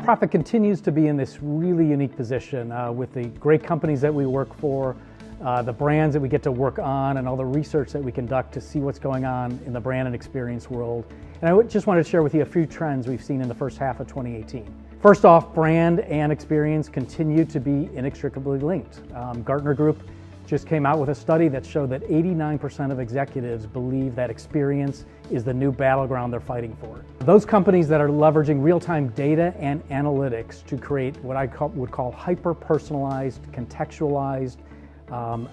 Prophet continues to be in this really unique position with the great companies that we work for, the brands that we get to work on, and all the research that we conduct to see what's going on in the brand and experience world. And I just wanted to share with you a few trends we've seen in the first half of 2018. First off, brand and experience continue to be inextricably linked. Gartner Group just came out with a study that showed that 89% of executives believe that experience is the new battleground they're fighting for. Those companies that are leveraging real-time data and analytics to create what I would call hyper-personalized, contextualized,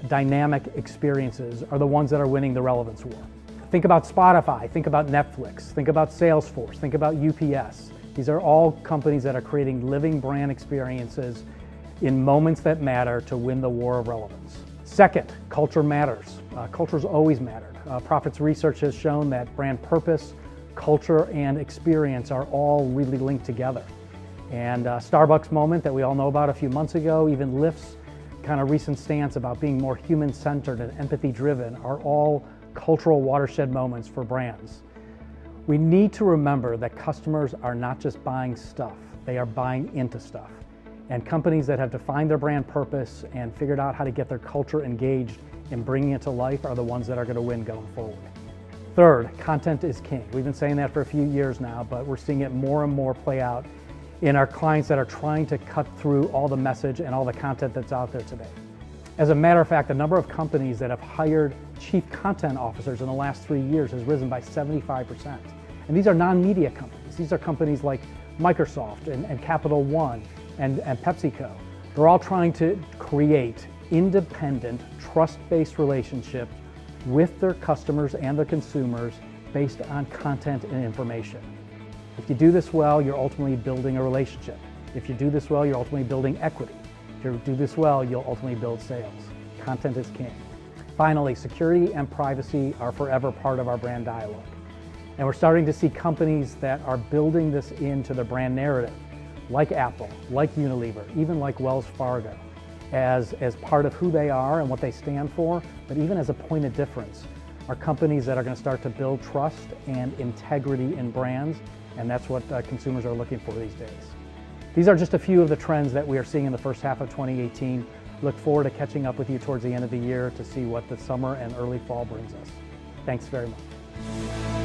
dynamic experiences are the ones that are winning the relevance war. Think about Spotify, think about Netflix, think about Salesforce, think about UPS. These are all companies that are creating living brand experiences in moments that matter to win the war of relevance. Second, culture matters. Culture's always mattered. Prophet's research has shown that brand purpose, culture, and experience are all really linked together. And Starbucks' moment that we all know about a few months ago, even Lyft's kind of recent stance about being more human-centered and empathy-driven are all cultural watershed moments for brands. We need to remember that customers are not just buying stuff, they are buying into stuff. And companies that have defined their brand purpose and figured out how to get their culture engaged in bringing it to life are the ones that are going to win going forward. Third, content is king. We've been saying that for a few years now, but we're seeing it more and more play out in our clients that are trying to cut through all the message and all the content that's out there today. As a matter of fact, the number of companies that have hired chief content officers in the last 3 years has risen by 75%. And these are non-media companies. These are companies like Microsoft and Capital One and PepsiCo. They're all trying to create independent, trust-based relationships with their customers and their consumers based on content and information. If you do this well, you're ultimately building a relationship. If you do this well, you're ultimately building equity. If you do this well, you'll ultimately build sales. Content is king. Finally, security and privacy are forever part of our brand dialogue. And we're starting to see companies that are building this into their brand narrative, like Apple, like Unilever, even like Wells Fargo, as part of who they are and what they stand for, but even as a point of difference, are companies that are going to start to build trust and integrity in brands, and that's what consumers are looking for these days. These are just a few of the trends that we are seeing in the first half of 2018. Look forward to catching up with you towards the end of the year to see what the summer and early fall brings us. Thanks very much.